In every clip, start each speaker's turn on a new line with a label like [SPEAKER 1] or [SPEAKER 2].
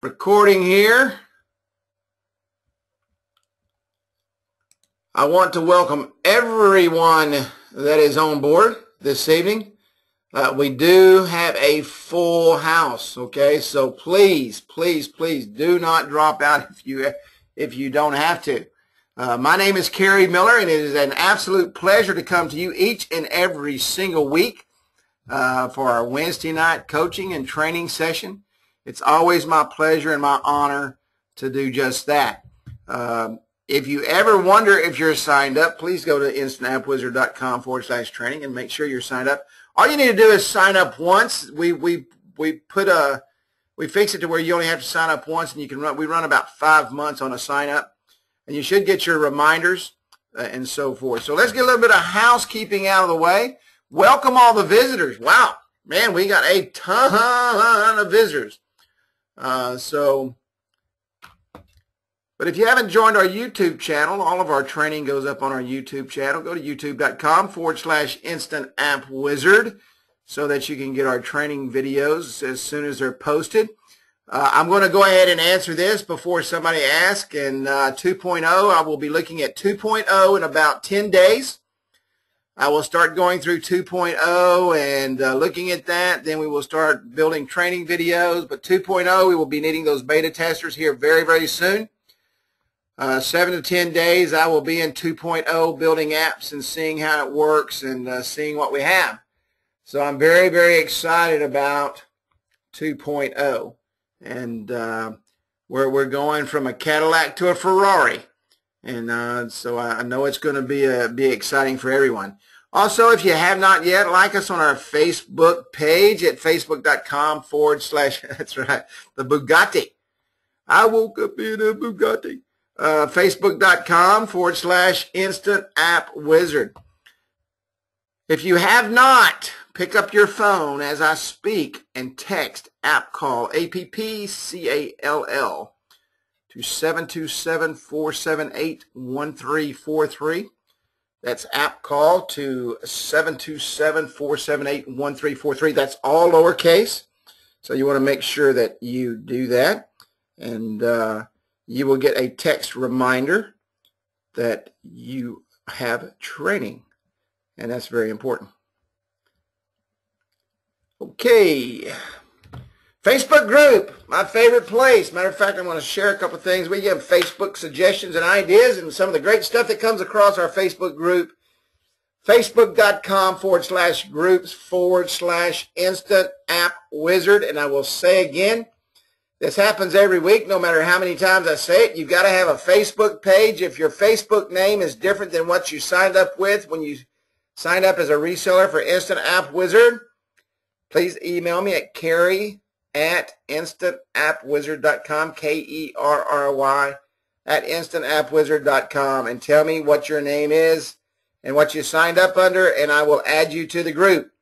[SPEAKER 1] Recording here. I want to welcome everyone that is on board this evening. We do have a full house, okay? So please do not drop out if you don't have to. My name is Kerry Miller, and it is an absolute pleasure to come to you each and every single week for our Wednesday night coaching and training session. It's always my pleasure and my honor to do just that. If you ever wonder if you're signed up, please go to instantappwizard.com/training and make sure you're signed up. All you need to do is sign up once. We fix it to where you only have to sign up once, and you can run. We run about 5 months on a sign up, and you should get your reminders and so forth. So let's get a little bit of housekeeping out of the way. Welcome all the visitors. Wow, man, we got a ton of visitors. But if you haven't joined our YouTube channel, all of our training goes up on our YouTube channel. Go to youtube.com/InstantAppWizard so that you can get our training videos as soon as they're posted. I'm going to go ahead and answer this before somebody asks. And 2.0, I will be looking at 2.0 in about 10 days. I will start going through 2.0 and looking at that. Then we will start building training videos. But 2.0, we will be needing those beta testers here very, very soon. 7 to 10 days, I will be in 2.0 building apps and seeing how it works and seeing what we have. So I'm very, very excited about 2.0. And we're going from a Cadillac to a Ferrari. And so I know it's going to be exciting for everyone. Also, if you have not yet, like us on our Facebook page at facebook.com/ that's right, the Bugatti. I woke up in a Bugatti. Facebook.com/InstantAppWizard. If you have not, pick up your phone as I speak and text AppCall, APPCALL, to 727-478-1343. That's AppCall to 727-478-1343. That's all lowercase. So you want to make sure that you do that. And you will get a text reminder that you have training. And that's very important. Okay. Facebook group, my favorite place. Matter of fact, I'm going to share a couple of things. We give Facebook suggestions and ideas and some of the great stuff that comes across our Facebook group. Facebook.com/groups/InstantAppWizard. And I will say again, this happens every week, no matter how many times I say it. You've got to have a Facebook page. If your Facebook name is different than what you signed up with when you signed up as a reseller for Instant App Wizard, please email me at Kerry@InstantAppWizard.com, KERRY @InstantAppWizard.com, and tell me what your name is and what you signed up under, and I will add you to the group.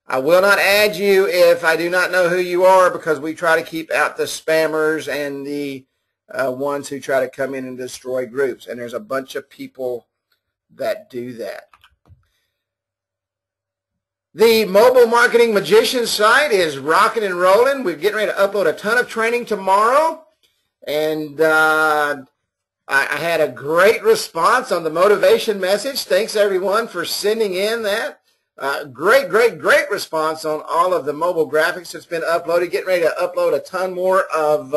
[SPEAKER 1] I will not add you if I do not know who you are, because we try to keep out the spammers and the ones who try to come in and destroy groups. And there's a bunch of people that do that. The Mobile Marketing Magician site is rocking and rolling. We're getting ready to upload a ton of training tomorrow. And I had a great response on the motivation message. Thanks, everyone, for sending in that. Great response on all of the mobile graphics that's been uploaded. Getting ready to upload a ton more of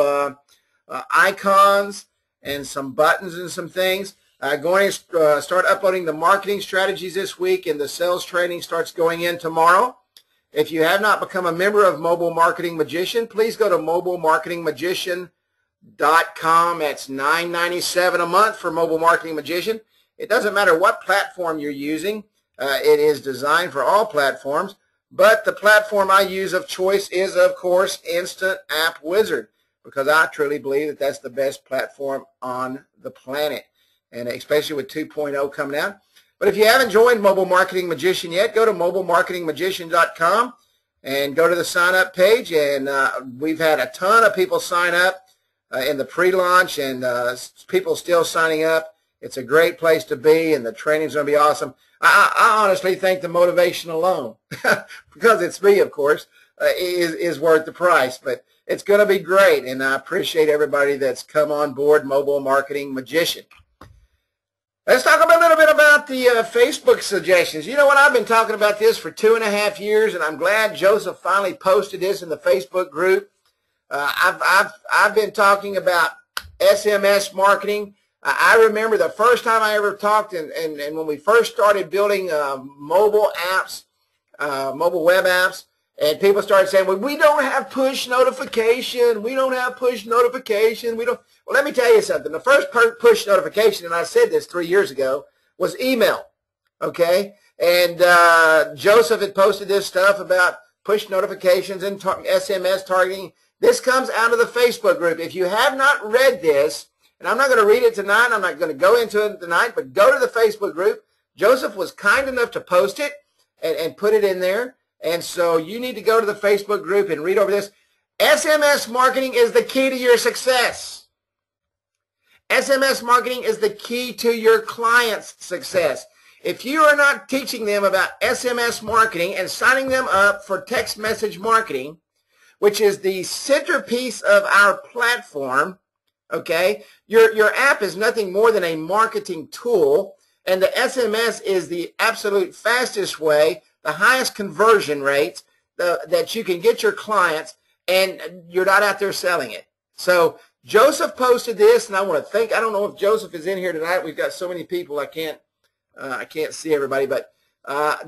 [SPEAKER 1] icons and some buttons and some things. Going to start uploading the marketing strategies this week, and the sales training starts going in tomorrow. If you have not become a member of Mobile Marketing Magician, please go to mobilemarketingmagician.com. That's $9.97 a month for Mobile Marketing Magician. It doesn't matter what platform you're using. It is designed for all platforms, but the platform I use of choice is, of course, Instant App Wizard, because I truly believe that that's the best platform on the planet, and especially with 2.0 coming out. But if you haven't joined Mobile Marketing Magician yet, go to mobilemarketingmagician.com and go to the sign-up page, and we've had a ton of people sign up in the pre-launch, and people still signing up. It's a great place to be, and the training's going to be awesome. I honestly think the motivation alone, because it's me, of course, is worth the price. But It's going to be great, and I appreciate everybody that's come on board, Mobile Marketing Magician. Let's talk a little bit about the Facebook suggestions. You know what? I've been talking about this for 2.5 years, and I'm glad Joseph finally posted this in the Facebook group. I've been talking about SMS marketing. I remember the first time I ever talked, and when we first started building mobile apps, mobile web apps, and people started saying, well, we don't have push notification. We don't have push notification. We don't. Well, let me tell you something. The first push notification, and I said this 3 years ago, was email, okay? And Joseph had posted this stuff about push notifications and SMS targeting. This comes out of the Facebook group. If you have not read this, and I'm not going to read it tonight, I'm not going to go into it tonight, but go to the Facebook group. Joseph was kind enough to post it and put it in there. And so you need to go to the Facebook group and read over this. SMS marketing is the key to your success. SMS marketing is the key to your client's success. If you are not teaching them about SMS marketing and signing them up for text message marketing, which is the centerpiece of our platform, okay, your app is nothing more than a marketing tool, and the SMS is the absolute fastest way, the highest conversion rates that you can get your clients, and you're not out there selling it. So Joseph posted this, and I want to thank, I don't know if Joseph is in here tonight. We've got so many people I can't see everybody. But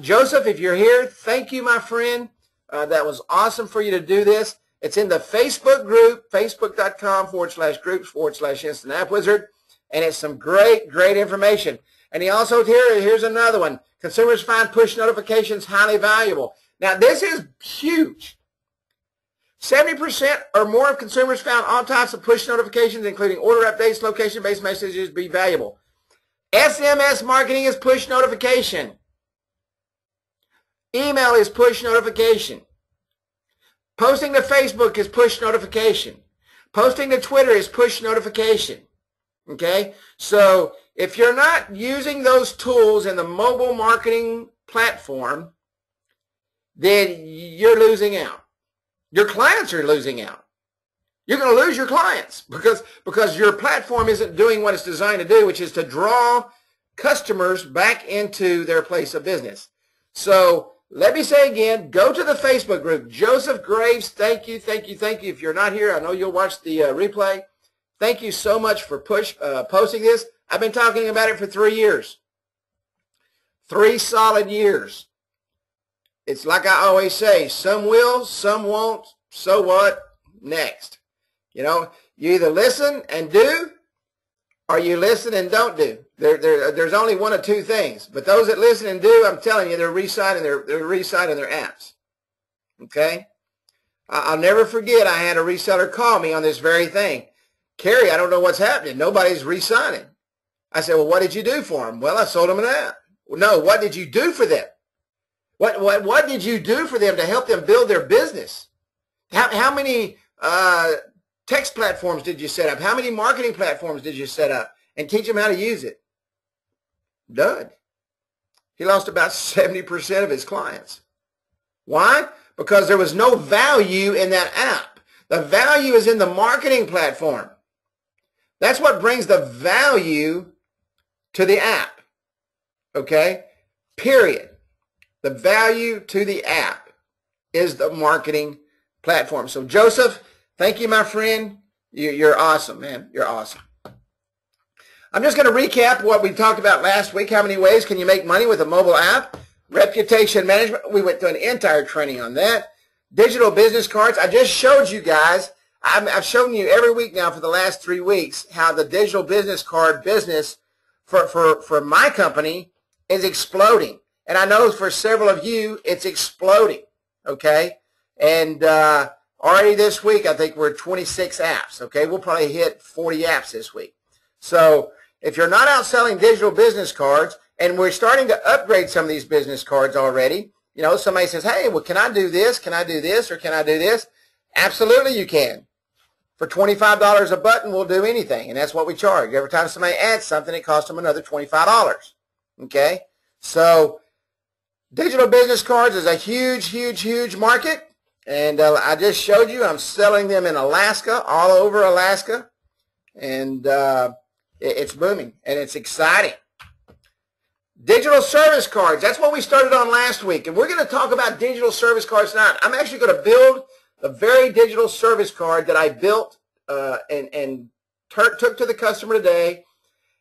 [SPEAKER 1] Joseph, if you're here, thank you, my friend. That was awesome for you to do this. It's in the Facebook group, facebook.com/groups/Instant App Wizard, and it's some great information. And he also, here's another one. Consumers find push notifications highly valuable. Now, this is huge. 70% or more of consumers found all types of push notifications, including order updates, location-based messages, be valuable. SMS marketing is push notification. Email is push notification. Posting to Facebook is push notification. Posting to Twitter is push notification. Okay? So if you're not using those tools in the mobile marketing platform, then you're losing out. Your clients are losing out. You're going to lose your clients because your platform isn't doing what it's designed to do, which is to draw customers back into their place of business. So let me say again, go to the Facebook group. Joseph Graves, thank you. If you're not here, I know you'll watch the replay. Thank you so much for posting this. I've been talking about it for 3 years. 3 solid years. It's like I always say, some will, some won't, so what? Next. You know, you either listen and do, or you listen and don't do. There's only one of two things. But those that listen and do, I'm telling you, they're reciting their apps. Okay? I'll never forget, I had a reseller call me on this very thing. Carrie, I don't know what's happening. Nobody's re-signing. I said, well, what did you do for them? Well, I sold them an app. Well, no, what did you do for them? What did you do for them to help them build their business? How many text platforms did you set up? How many marketing platforms did you set up? And teach them how to use it? Done. He lost about 70% of his clients. Why? Because there was no value in that app. The value is in the marketing platform. That's what brings the value to the app. Okay? Period. The value to the app is the marketing platform. So Joseph, thank you, my friend. You're awesome, man. You're awesome. I'm just going to recap what we talked about last week. How many ways can you make money with a mobile app? Reputation management. We went through an entire training on that. Digital business cards. I just showed you guys. I've shown you every week now for the last 3 weeks how the digital business card business for my company is exploding. And I know for several of you, it's exploding, okay? And already this week, I think we're 26 apps, okay? We'll probably hit 40 apps this week. So if you're not out selling digital business cards, and we're starting to upgrade some of these business cards already, you know, somebody says, hey, well, can I do this? Can I do this? Or can I do this? Absolutely you can. For $25 a button, we'll do anything, and that's what we charge. Every time somebody adds something, it costs them another $25, okay? So digital business cards is a huge, huge, huge market, And I just showed you I'm selling them in Alaska, all over Alaska. And it's booming and it's exciting. Digital service cards, that's what we started on last week. And we're going to talk about digital service cards tonight. I'm actually going to build the very digital service card that I built and took to the customer today.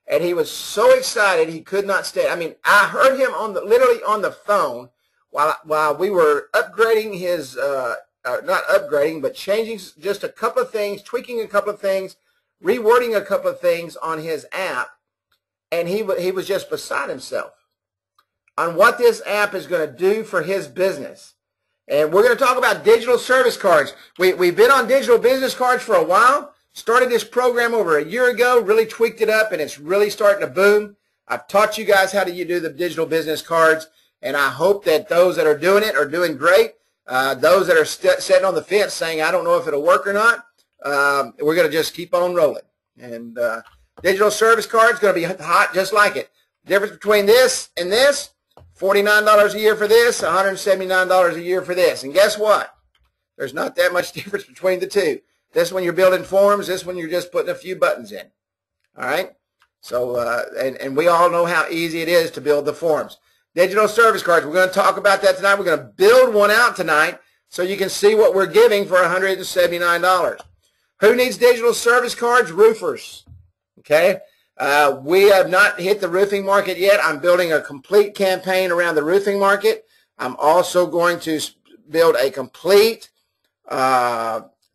[SPEAKER 1] And he was so excited he could not stay. I mean, I heard him literally on the phone while we were upgrading his, not upgrading, but changing just a couple of things, tweaking a couple of things, rewording a couple of things on his app. And he was just beside himself on what this app is going to do for his business. And we're going to talk about digital service cards. We've been on digital business cards for a while. Started this program over a year ago, really tweaked it up, and it's really starting to boom. I've taught you guys how to do the digital business cards, and I hope that those that are doing it are doing great. Those that are sitting on the fence saying, I don't know if it'll work or not, we're going to just keep on rolling. And digital service card is going to be hot just like it. The difference between this and this, $49 a year for this, $179 a year for this. And guess what? There's not that much difference between the two. This one you're building forms, this one you're just putting a few buttons in. All right? So, and we all know how easy it is to build the forms. Digital service cards, we're going to talk about that tonight. We're going to build one out tonight so you can see what we're giving for $179. Who needs digital service cards? Roofers. Okay? We have not hit the roofing market yet. I'm building a complete campaign around the roofing market. I'm also going to build a complete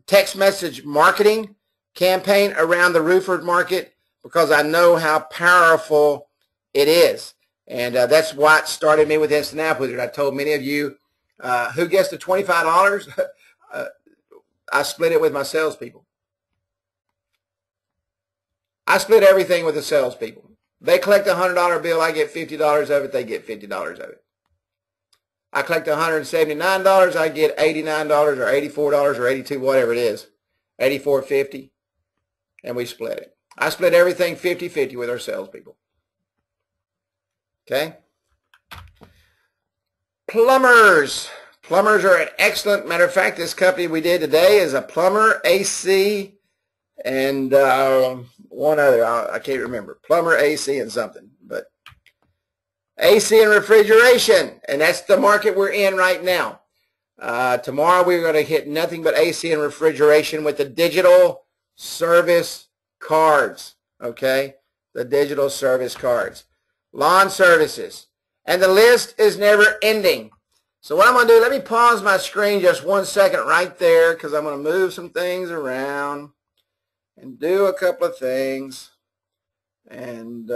[SPEAKER 1] text message marketing campaign around the roofer market because I know how powerful it is. And that's what started me with Instant App Wizard. I told many of you who gets the $25, I split it with my salespeople. I split everything with the salespeople. They collect a $100 bill, I get $50 of it, they get $50 of it. I collect $179, I get $89 or $84 or $82, whatever it is, $84.50, and we split it. I split everything 50-50 with our salespeople. Okay? Plumbers. Plumbers are an excellent, matter of fact, this company we did today is a plumber, AC, and one other, I can't remember. Plumber, AC, and something, but AC and refrigeration, and that's the market we're in right now. Tomorrow we're going to hit nothing but AC and refrigeration with the digital service cards, okay? The digital service cards. Lawn services. And the list is never ending. So what I'm going to do, let me pause my screen just 1 second right there because I'm going to move some things around and do a couple of things and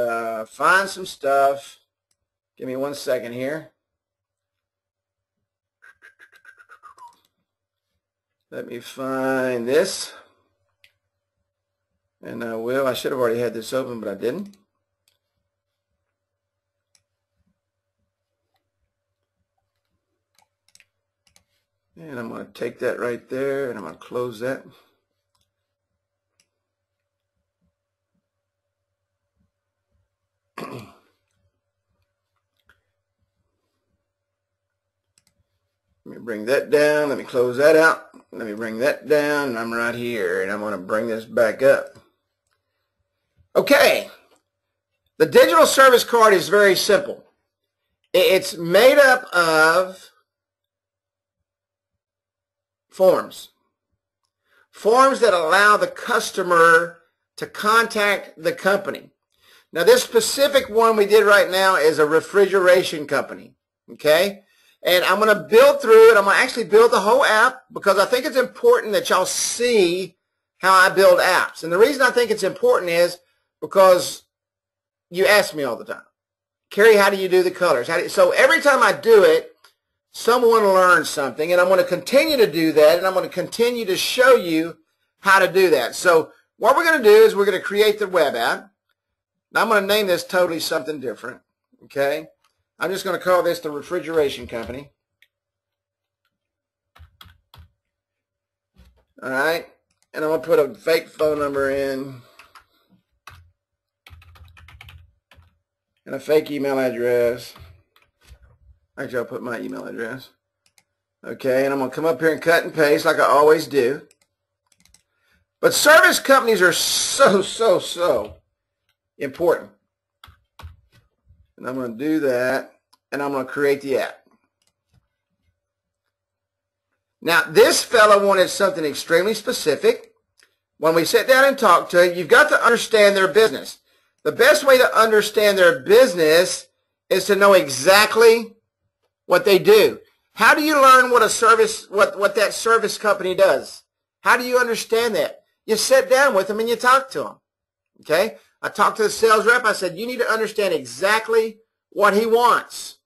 [SPEAKER 1] find some stuff. Give me 1 second here. Let me find this. And I will. I should have already had this open, but I didn't. And I'm going to take that right there, and I'm going to close that. Let me bring that down. Let me close that out. Let me bring that down, and I'm right here, and I'm going to bring this back up. Okay. The digital service card is very simple. It's made up of forms. Forms that allow the customer to contact the company. Now, this specific one we did right now is a refrigeration company, okay? And I'm going to build through it. I'm going to actually build the whole app because I think it's important that y'all see how I build apps. And the reason I think it's important is because you ask me all the time, Kerry, how do you do the colors? So every time I do it, someone learns something, and I'm going to continue to do that, and I'm going to continue to show you how to do that. So what we're going to do is we're going to create the web app. Now I'm going to name this totally something different, okay? I'm just going to call this the refrigeration company. All right, and I'm going to put a fake phone number in and a fake email address. Actually, I'll put my email address. Okay, and I'm going to come up here and cut and paste like I always do. But service companies are so important. And I'm going to do that, and I'm going to create the app. Now, this fellow wanted something extremely specific. When we sit down and talk to him, you've got to understand their business. The best way to understand their business is to know exactly what they do. How do you learn what a service, what that service company does? How do you understand that? You sit down with them and you talk to them. Okay? I talked to the sales rep. I said, you need to understand exactly what he wants,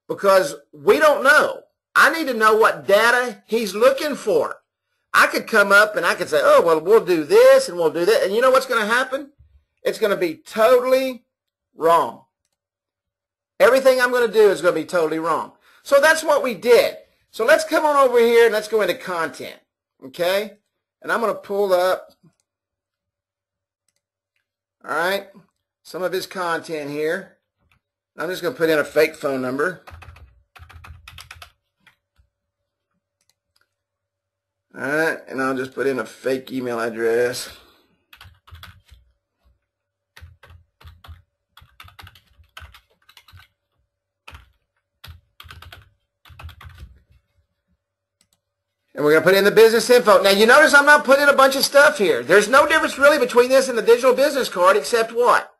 [SPEAKER 1] because we don't know. I need to know what data he's looking for. I could come up and I could say, oh, well, we'll do this and we'll do that. And you know what's going to happen? It's going to be totally wrong. Everything I'm going to do is going to be totally wrong. So that's what we did. So let's come on over here and let's go into content. Okay? And I'm going to pull up, all right, some of his content here. I'm just going to put in a fake phone number. All right, and I'll just put in a fake email address. And we're going to put in the business info. Now, you notice I'm not putting in a bunch of stuff here. There's no difference really between this and the digital business card except what?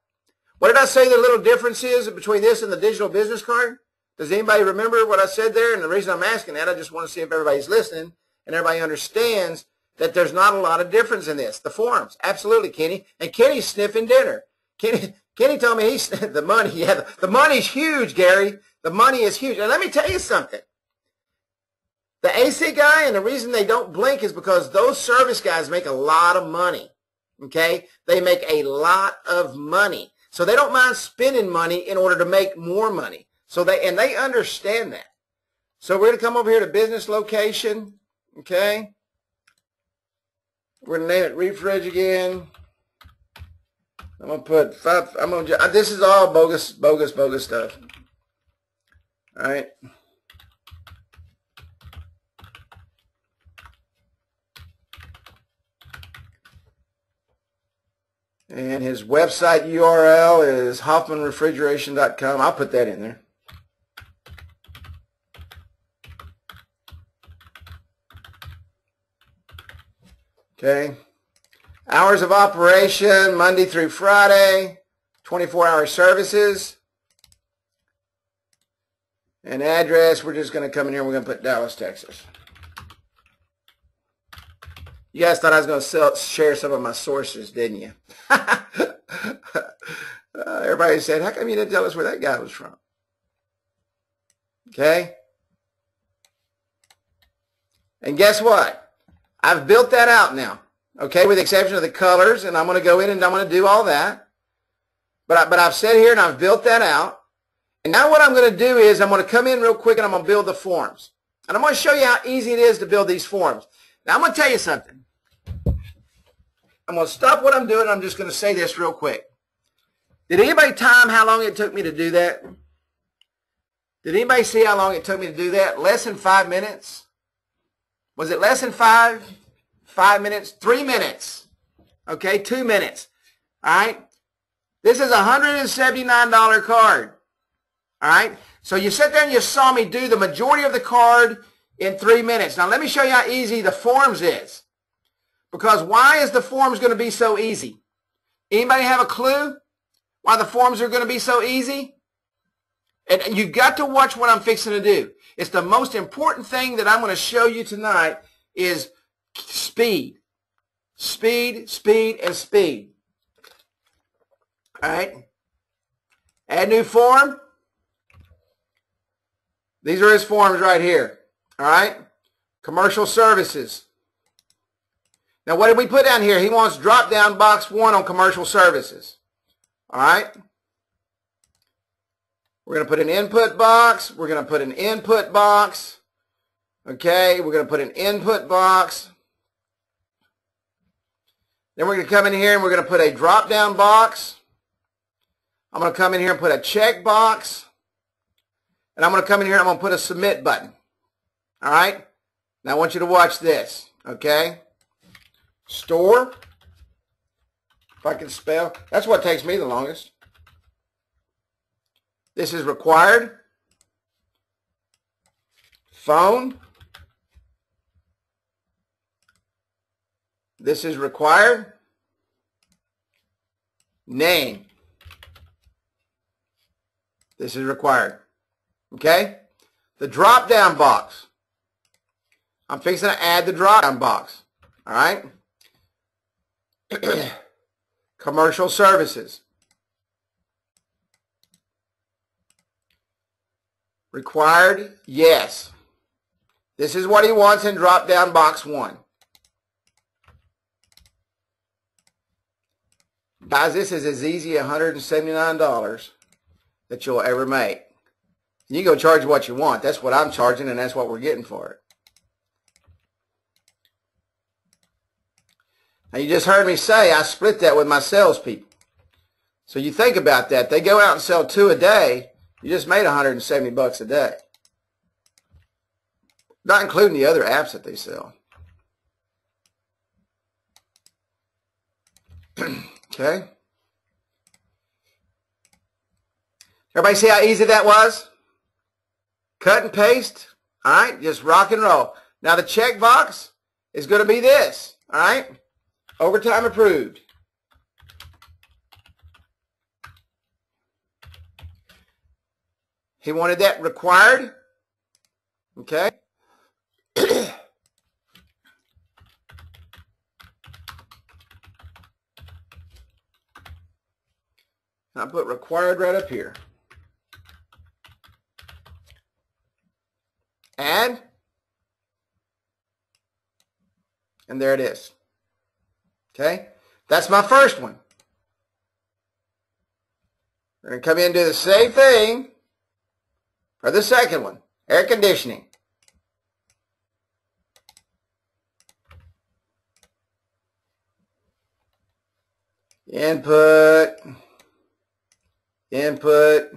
[SPEAKER 1] What did I say the little difference is between this and the digital business card? Does anybody remember what I said there? And the reason I'm asking that, I just want to see if everybody's listening and everybody understands that there's not a lot of difference in this. The forms, absolutely, Kenny. And Kenny's sniffing dinner. Kenny told me he's the money. Yeah, the money's huge, Gary. The money is huge. And let me tell you something. The AC guy, and the reason they don't blink is because those service guys make a lot of money. Okay? They make a lot of money. So they don't mind spending money in order to make more money. So they understand that. So we're going to come over here to business location. Okay? We're going to name it refresh again. I'm going to put five. This is all bogus stuff. All right. And his website URL is hoffmanrefrigeration.com. I'll put that in there. Okay. Hours of operation, Monday through Friday, 24-hour services. And address, we're just going to come in here and we're going to put Dallas, Texas. You guys thought I was going to share some of my sources, didn't you? Everybody said, how come you didn't tell us where that guy was from? Okay? And guess what? I've built that out now. Okay, with the exception of the colors, and I'm going to go in and I'm going to do all that. But I've said here and I've built that out. And now what I'm going to do is I'm going to come in real quick and I'm going to build the forms. And I'm going to show you how easy it is to build these forms. Now I'm going to tell you something. I'm going to stop what I'm doing. I'm just going to say this real quick. Did anybody time how long it took me to do that? Did anybody see how long it took me to do that? Less than 5 minutes? Was it less than 5? 5 minutes? 3 minutes? Okay, 2 minutes. All right? This is a $179 card. All right? So you sit there and you saw me do the majority of the card in 3 minutes. Now let me show you how easy the forms is. Because why is the forms going to be so easy? Anybody have a clue why the forms are going to be so easy? And you got to watch what I'm fixing to do. It's the most important thing that I'm going to show you tonight is speed. Speed, speed, and speed. All right? Add new form. These are his forms right here. All right? Commercial services. Now, what did we put down here? He wants drop-down box 1 on commercial services. All right? We're going to put an input box. We're going to put an input box. Okay? We're going to put an input box. Then we're going to come in here and we're going to put a drop-down box. I'm going to come in here and put a check box. And I'm going to come in here and I'm going to put a submit button. All right? Now I want you to watch this, okay? Store. If I can spell. That's what takes me the longest. This is required. Phone. This is required. Name. This is required. Okay? The drop-down box. I'm fixing to add the drop-down box. All right? Commercial services. Required? Yes. This is what he wants in drop-down box 1. Guys, this is as easy as $179 that you'll ever make. You can go charge what you want. That's what I'm charging, and that's what we're getting for it. Now, you just heard me say I split that with my salespeople. So you think about that. They go out and sell 2 a day. You just made $170 a day. Not including the other apps that they sell. Okay. Everybody see how easy that was? Cut and paste. All right. Just rock and roll. Now the check box is going to be this. All right. Overtime approved. He wanted that required. Okay. I put required right up here. Add. And there it is. Okay. That's my first one. We're going to come in and do the same thing for the second one. Air conditioning. Input. Input.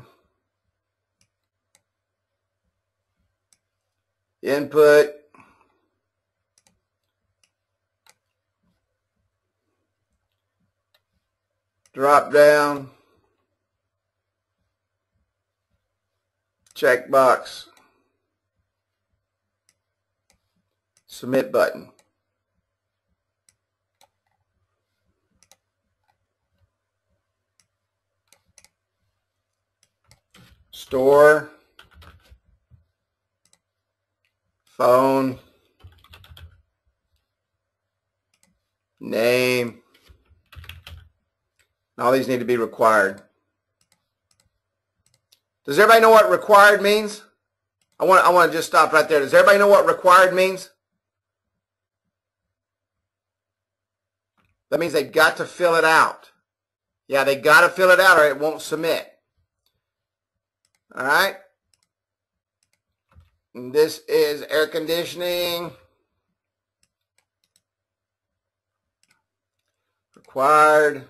[SPEAKER 1] Input. Drop down. Checkbox. Submit button. Store. Phone. Name. All these need to be required. Does everybody know what required means? I want to just stop right there. Does everybody know what required means? That means they've got to fill it out. Yeah, they got to fill it out or it won't submit. All right. And this is air conditioning. Required.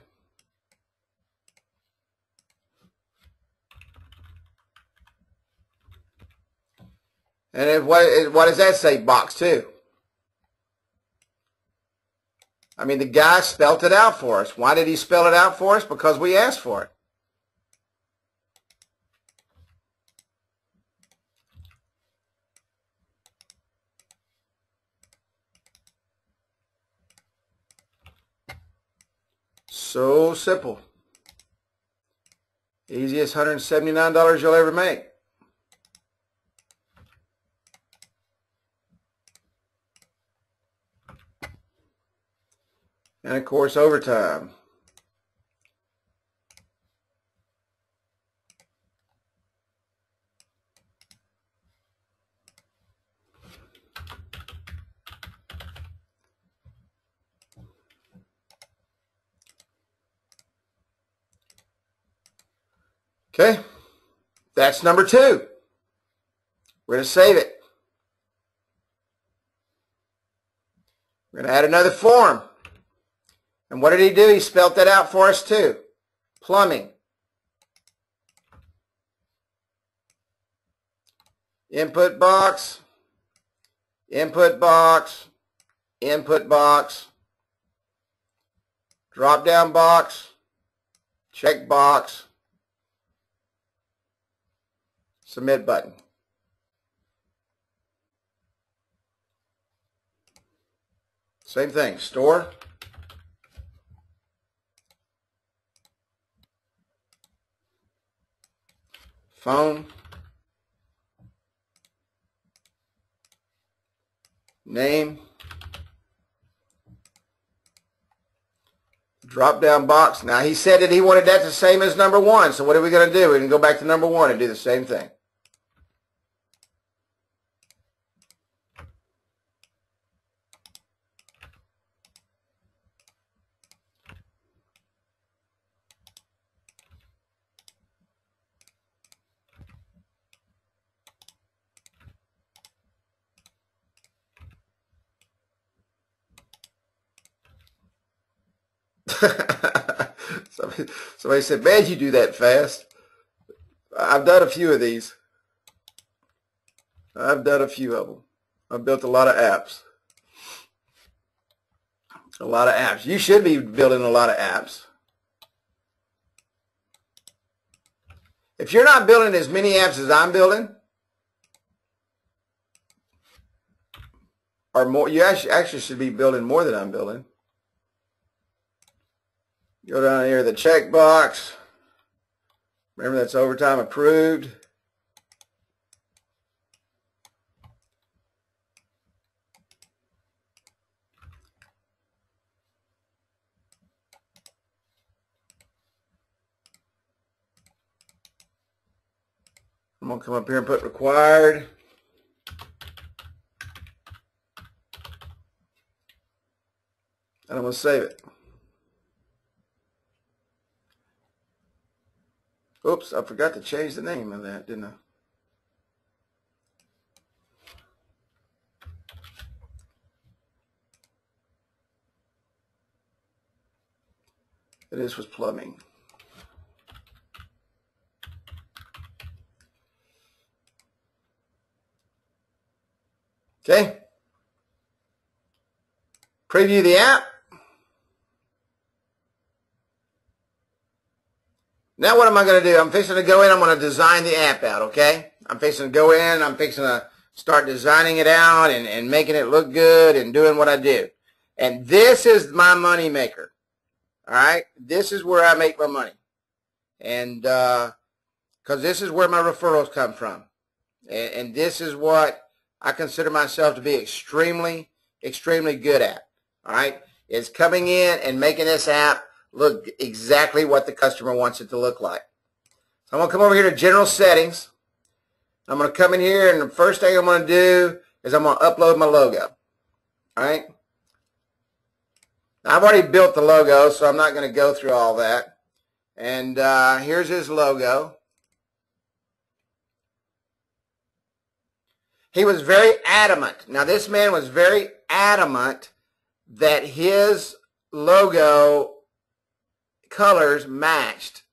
[SPEAKER 1] And if, what does that say? Box 2. I mean, the guy spelled it out for us. Why did he spell it out for us? Because we asked for it. So simple. Easiest $179 you'll ever make. And of course, overtime. Okay, that's number 2. We're going to save it. We're going to add another form. And what did he do? He spelled that out for us too. Plumbing. Input box. input box, drop down box, check box, submit button. Same thing, store, phone, name, drop down box. Now he said that he wanted that the same as number 1, so what are we going to do? We're going to go back to number 1 and do the same thing. Somebody said, man, you do that fast. I've done a few of these. I've done a few of them. I've built a lot of apps. A lot of apps. You should be building a lot of apps. If you're not building as many apps as I'm building, or more, you actually should be building more than I'm building. Go down here to the checkbox. Remember, that's overtime approved. I'm going to come up here and put required. And I'm going to save it. Oops, I forgot to change the name of that, didn't I? This was plumbing. Okay. Preview the app. Now what am I going to do? I'm fixing to go in. I'm going to design the app out, okay? I'm fixing to go in. I'm fixing to start designing it out and making it look good and doing what I do. And this is my money maker, all right? This is where I make my money. And because this is where my referrals come from. And this is what I consider myself to be extremely, extremely good at, all right? Is coming in and making this app look exactly what the customer wants it to look like. So I'm going to come over here to General Settings. I'm going to come in here, and the first thing I'm going to do is I'm going to upload my logo. All right? Now, I've already built the logo, so I'm not going to go through all that. And here's his logo. He was very adamant. Now, this man was very adamant that his logo colors matched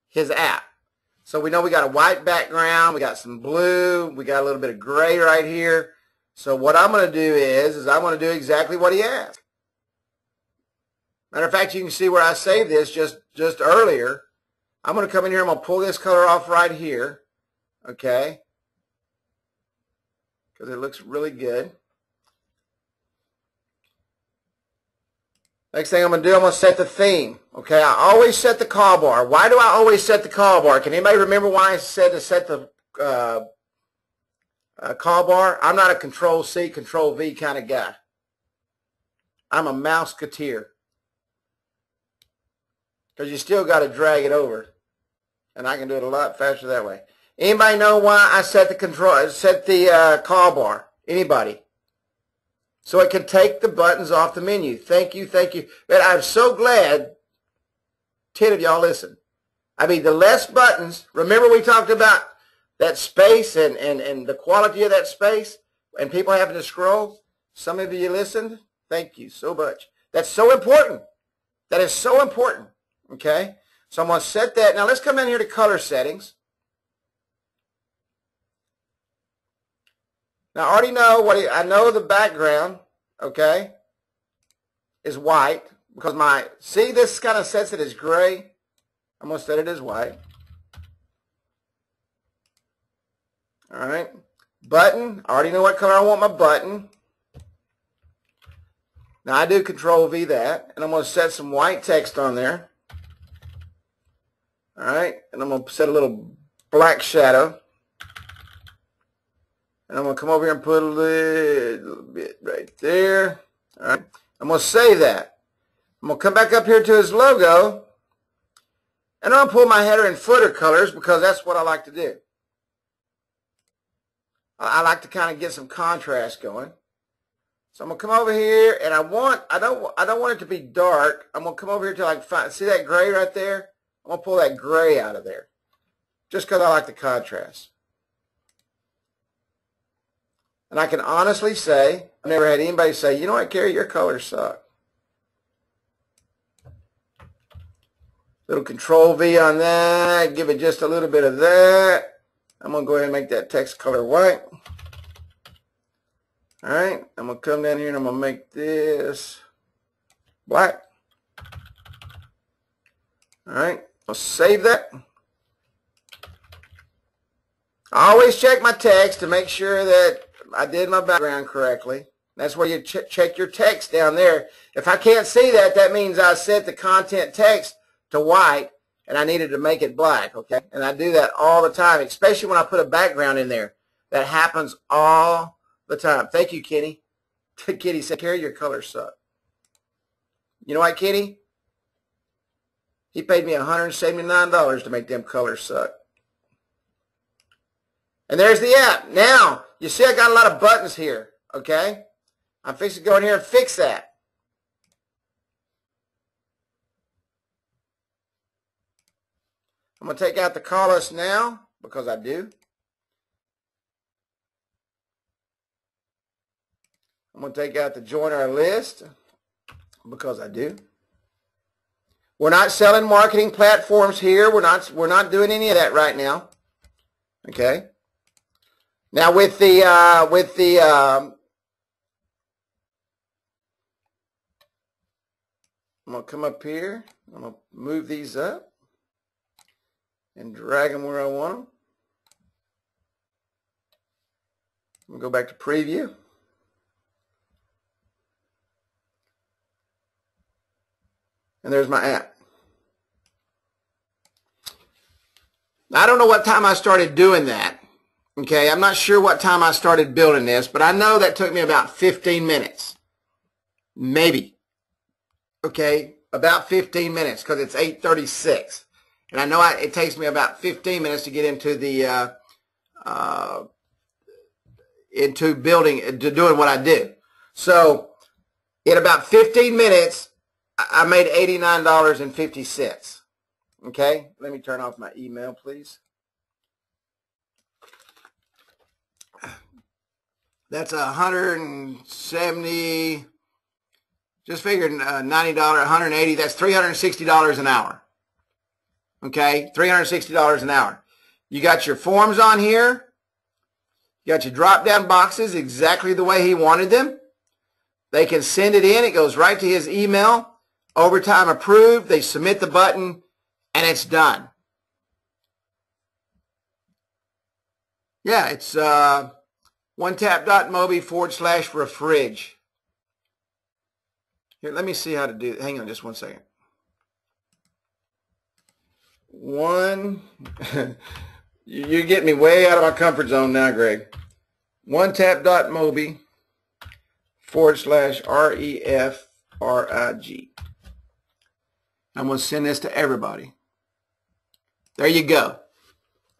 [SPEAKER 1] his app. So we know we got a white background, we got some blue, we got a little bit of gray right here. So what I'm going to do is I'm going to do exactly what he asked. Matter of fact, you can see where I saved this just earlier. I'm going to come in here, I'm going to pull this color off right here, okay, because it looks really good. Next thing I'm going to do, I'm going to set the theme. Okay, I always set the call bar. Why do I always set the call bar? Can anybody remember why I said to set the call bar? I'm not a Control-C, Control-V kind of guy. I'm a mouseketeer. Because you still got to drag it over. And I can do it a lot faster that way. Anybody know why I set the call bar? Anybody? So it can take the buttons off the menu. Thank you, thank you. But I'm so glad 10 of y'all listen. I mean, the less buttons, remember we talked about that space and the quality of that space and people having to scroll? Some of you listened. Thank you so much. That's so important. That is so important. Okay? So I'm going to set that. Now let's come in here to color settings. Now, I already know I know the background, okay, is white because see, this kind of sets it as gray. I'm going to set it as white. All right. Button, I already know what color I want my button. Now, I do Control V that, and I'm going to set some white text on there. All right, and I'm going to set a little black shadow. And I'm going to come over here and put a little bit right there. All right, I'm going to save that. I'm going to come back up here to his logo, and I'm going to pull my header and footer colors because that's what I like to do. I like to kind of get some contrast going. So I'm going to come over here, and I don't want it to be dark. I'm going to come over here till I can see that gray right there? I'm going to pull that gray out of there just because I like the contrast. And I can honestly say, I've never had anybody say, you know what, Kerry, your colors suck. Little Control V on that, give it just a little bit of that. I'm going to go ahead and make that text color white. All right, I'm going to come down here and I'm going to make this black. All right, I'll save that. I always check my text to make sure that I did my background correctly. That's where you check your text down there. If I can't see that, that means I set the content text to white and I needed to make it black, okay? And I do that all the time, especially when I put a background in there. That happens all the time. Thank you, Kenny. Kitty said, Kerry, your colors suck. You know what, Kitty? He paid me $179 to make them colors suck. And there's the app. Now, you see I got a lot of buttons here, okay? I'm fixing to go in here and fix that. I'm going to take out the call us now because I do. I'm going to take out the join our list because I do. We're not selling marketing platforms here. We're not doing any of that right now. Okay. Now with the I'm going to come up here. I'm going to move these up and drag them where I want them. I'm going to go back to preview. And there's my app. I don't know what time I started doing that. Okay, I'm not sure what time I started building this, but I know that took me about 15 minutes. Maybe. Okay, about 15 minutes because it's 8:36. And I know it takes me about 15 minutes to get into the into doing what I do. So in about 15 minutes, I made $89.50. Okay, let me turn off my email, please. That's $170. Just figured $90, $180. That's $360 an hour. Okay, $360 an hour. You got your forms on here. You got your drop-down boxes exactly the way he wanted them. They can send it in. It goes right to his email. Overtime approved. They submit the button, and it's done. Yeah, it's onetap.mobi/refridge. Here, let me see how to do it. Hang on just one second. You're getting me way out of my comfort zone now, Greg. onetap.mobi/refrig. I'm going to send this to everybody. There you go.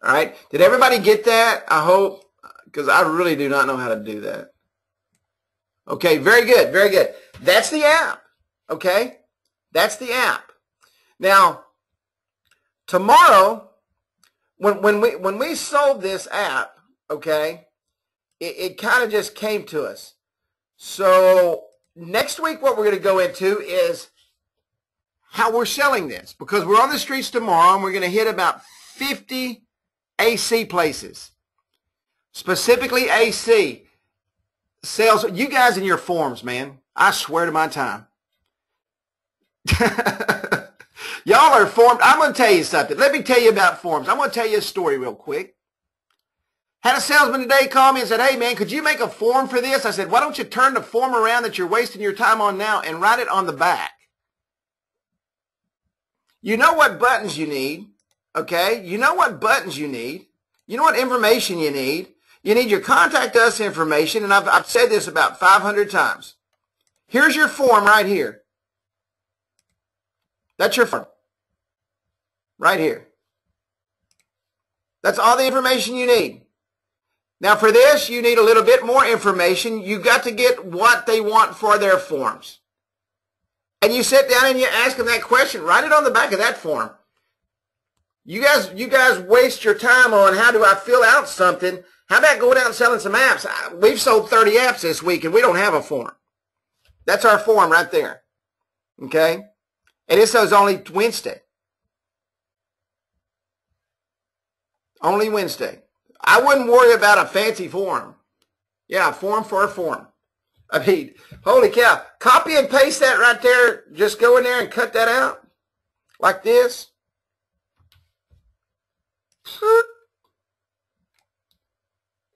[SPEAKER 1] All right. Did everybody get that? I hope, because I really do not know how to do that. Okay. Very good. Very good. That's the app. Okay. That's the app. Now, tomorrow, when we sold this app, okay, it kind of just came to us. So next week, what we're going to go into is how we're selling this, because we're on the streets tomorrow and we're going to hit about 50 AC places, specifically AC. Sales, you guys in your forms, man. I swear to my time. Y'all are formed. I'm going to tell you something. Let me tell you about forms. I'm going to tell you a story real quick. Had a salesman today call me and said, hey, man, could you make a form for this? I said, why don't you turn the form around that you're wasting your time on now and write it on the back? You know what buttons you need, okay? You know what buttons you need. You know what information you need. You need your contact us information, and I've said this about 500 times. Here's your form right here. That's your form. Right here. That's all the information you need. Now for this, you need a little bit more information. You got to get what they want for their forms. And you sit down and you ask them that question. Write it on the back of that form. You guys waste your time on how do I fill out something. How about going out and selling some apps? We've sold 30 apps this week and we don't have a form. That's our form right there. Okay? And it says only Wednesday. Only Wednesday. I wouldn't worry about a fancy form. Yeah, form for a form. I mean, holy cow. Copy and paste that right there. Just go in there and cut that out. Like this.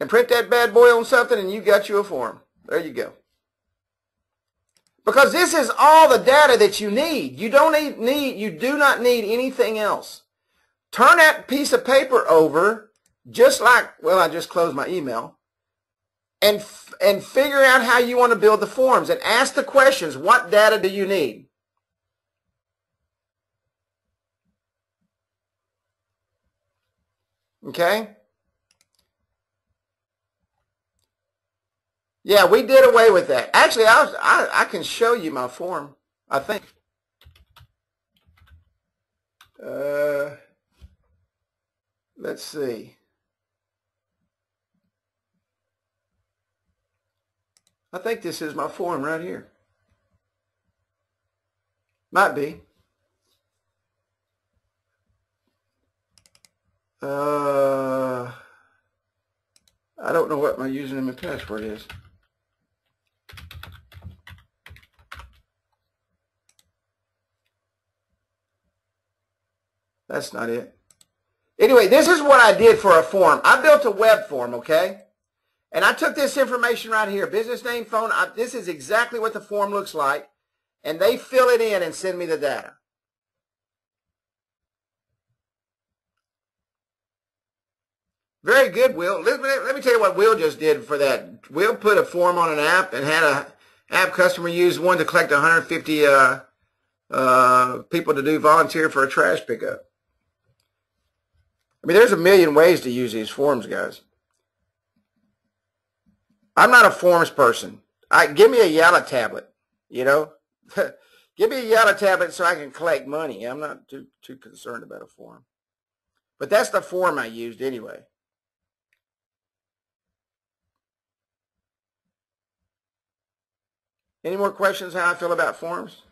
[SPEAKER 1] And print that bad boy on something and you got you a form. There you go. Because this is all the data that you need. You do not need anything else. Turn that piece of paper over. Just like, well, I just closed my email, and figure out how you want to build the forms and ask the questions. What data do you need? Okay? Yeah, we did away with that. Actually, I can show you my form, I think. Let's see. I think this is my form right here. Might be. I don't know what my username and password is. That's not it. Anyway, this is what I did for a form. I built a web form, okay? And I took this information right here, business name, phone. This is exactly what the form looks like. And they fill it in and send me the data. Very good, Will. Let me tell you what Will just did for that. Will put a form on an app and had a app customer use one to collect 150 people to do volunteer for a trash pickup. I mean, there's a million ways to use these forms, guys. I'm not a forms person. Give me a yellow tablet, you know. Give me a yellow tablet so I can collect money. I'm not too concerned about a form. But that's the form I used anyway. Any more questions how I feel about forms?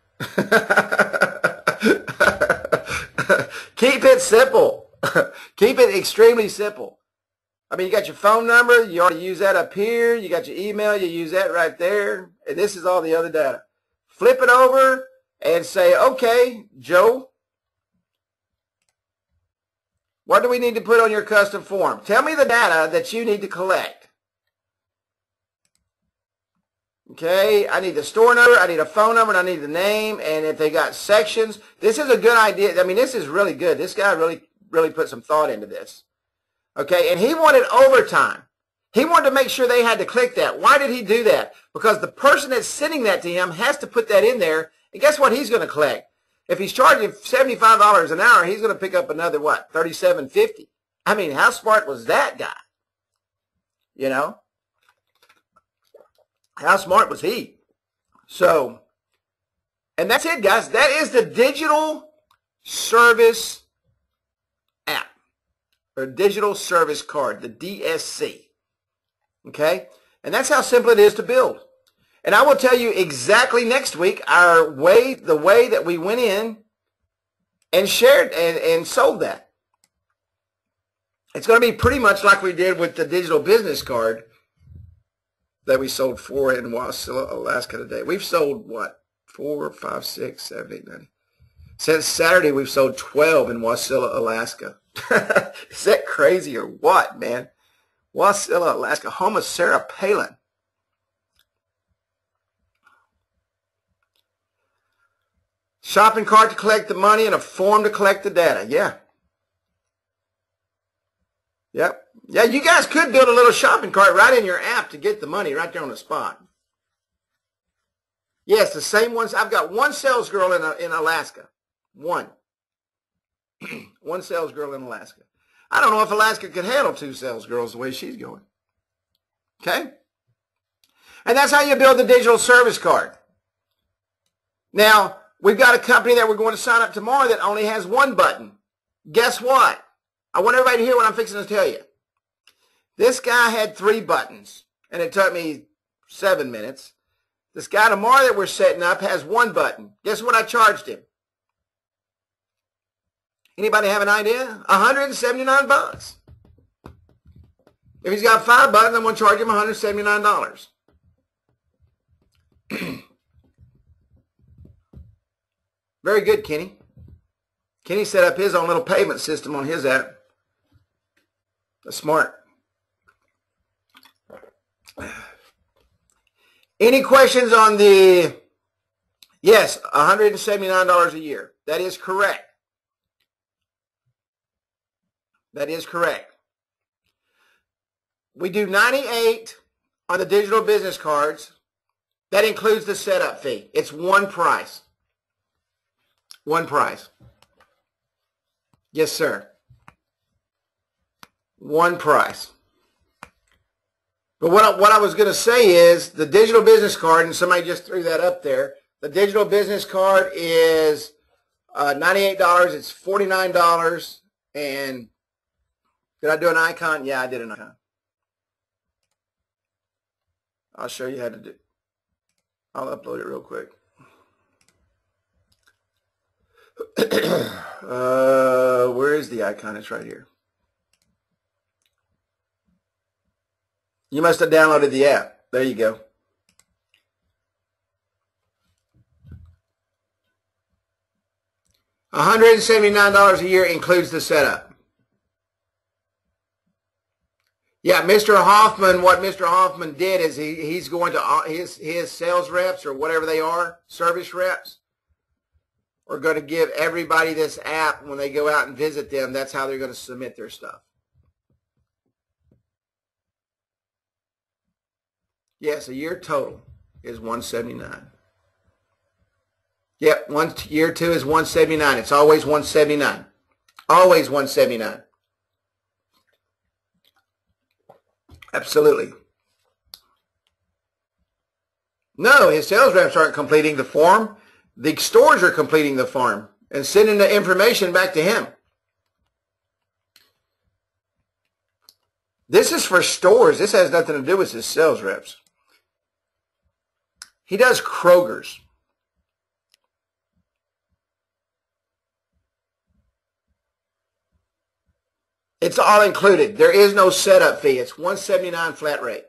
[SPEAKER 1] Keep it simple. Keep it extremely simple. I mean, you got your phone number, you already use that up here, you got your email, you use that right there, and this is all the other data. Flip it over and say, okay, Joe, what do we need to put on your custom form? Tell me the data that you need to collect. Okay, I need the store number, I need a phone number, and I need the name, and if they got sections. This is a good idea. I mean, this is really good. This guy really put some thought into this. Okay, and he wanted overtime. He wanted to make sure they had to click that. Why did he do that? Because the person that's sending that to him has to put that in there, and guess what he's going to collect? If he's charging $75 an hour, he's going to pick up another, what, $37.50. I mean, how smart was that guy? You know? How smart was he? So, and that's it, guys. That is the digital service app, or digital service card, the DSC. Okay? And that's how simple it is to build. And I will tell you exactly next week the way that we went in and shared and sold that. It's going to be pretty much like we did with the digital business card. that we sold 4 in Wasilla, Alaska today. We've sold, what, 4, 5, 6, 7, 8, 9. Since Saturday, we've sold 12 in Wasilla, Alaska. Is that crazy or what, man? Wasilla, Alaska, home of Sarah Palin. Shopping cart to collect the money and a form to collect the data. Yeah. Yep. Yeah, you guys could build a little shopping cart right in your app to get the money right there on the spot. Yes, the same ones. I've got one sales girl in Alaska. One. One sales girl in Alaska. I don't know if Alaska could handle 2 sales girls the way she's going. Okay? And that's how you build the digital service card. Now, we've got a company that we're going to sign up tomorrow that only has 1 button. Guess what? I want everybody to hear what I'm fixing to tell you. This guy had 3 buttons, and it took me 7 minutes. This guy tomorrow that we're setting up has 1 button. Guess what I charged him? Anybody have an idea? $179. If he's got 5 buttons, I'm going to charge him $179. Very good, Kenny. Kenny set up his own little payment system on his app. That's smart. Any questions on the... Yes, $179 a year. That is correct. That is correct. We do 98 on the digital business cards. That includes the setup fee. It's one price. One price. Yes, sir. One price. But what I was going to say is the digital business card, and somebody just threw that up there, the digital business card is $98. It's $49. And did I do an icon? Yeah, I did an icon. I'll show you how to do it. I'll upload it real quick. Where is the icon? It's right here. You must have downloaded the app. There you go. $179 a year includes the setup. Yeah, Mr. Hoffman, what Mr. Hoffman did is he's going to his sales reps or whatever they are, service reps, are going to give everybody this app when they go out and visit them. That's how they're going to submit their stuff. Yes, a year total is $179. Yep, year 2 is $179. It's always $179. Always $179. Absolutely. No, his sales reps aren't completing the form. The stores are completing the form and sending the information back to him. This is for stores. This has nothing to do with his sales reps. He does Kroger's. It's all included. There is no setup fee. It's $179 flat rate.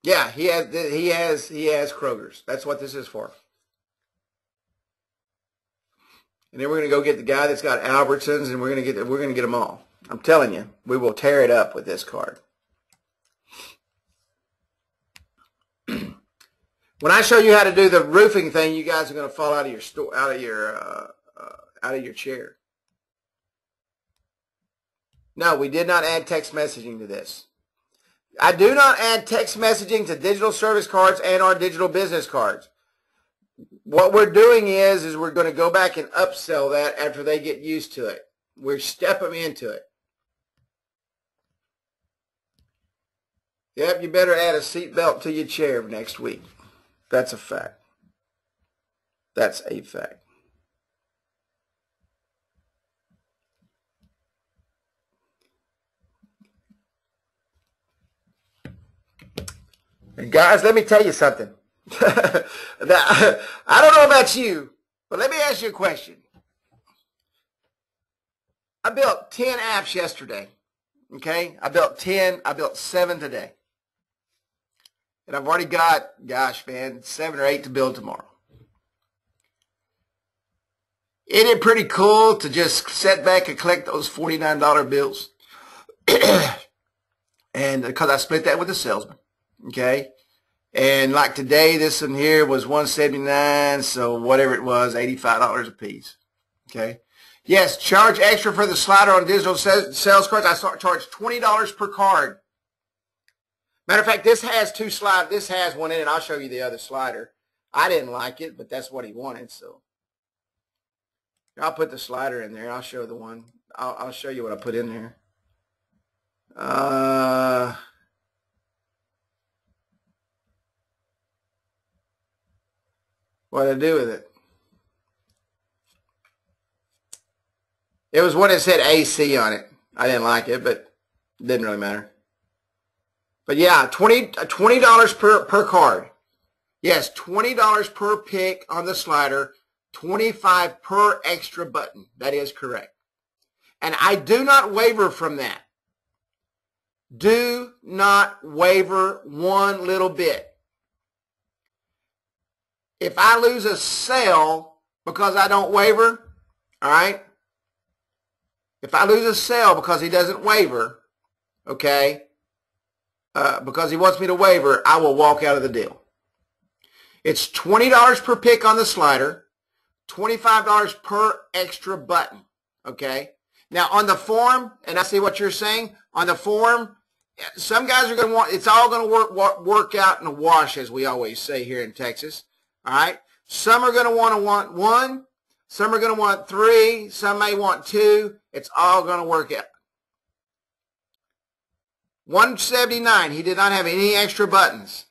[SPEAKER 1] Yeah, he has Kroger's. That's what this is for. And then we're going to go get the guy that's got Albertsons, and we're going to get them all. I'm telling you, we will tear it up with this card. When I show you how to do the roofing thing, you guys are going to fall out of your out of your chair. No, we did not add text messaging to this. I do not add text messaging to digital service cards and our digital business cards. What we're doing is we're going to go back and upsell that after they get used to it. We step them into it. Yep, you better add a seatbelt to your chair next week. That's a fact. That's a fact. And guys, let me tell you something. I don't know about you, but let me ask you a question. I built 10 apps yesterday. Okay, I built 10. I built 7 today. And I've already got, gosh, man, 7 or 8 to build tomorrow. Isn't it pretty cool to just sit back and collect those $49 bills? And because I split that with the salesman, okay? And like today, this one here was $179, so whatever it was, $85 a piece, okay? Yes, charge extra for the slider on digital sales cards. I charge $20 per card. Matter of fact, this has 2 sliders. This has one in it. I'll show you the other slider. I didn't like it, but that's what he wanted, so. I'll put the slider in there. I'll show the one. I'll show you what I put in there. What did I do with it? It was one that said AC on it. I didn't like it, but it didn't really matter. But yeah, $20 per card. Yes, $20 per pick on the slider, $25 per extra button. That is correct. And I do not waver from that. Do not waver one little bit. If I lose a sale because I don't waver, all right? If I lose a sale because he doesn't waver, okay, because he wants me to waver, I will walk out of the deal. It's $20 per pick on the slider, $25 per extra button, okay? Now, on the form, and I see what you're saying, on the form, some guys are going to want, it's all going to work out in a wash, as we always say here in Texas, all right? Some are going to want 1, some are going to want 3, some may want 2. It's all going to work out. 179, he did not have any extra buttons.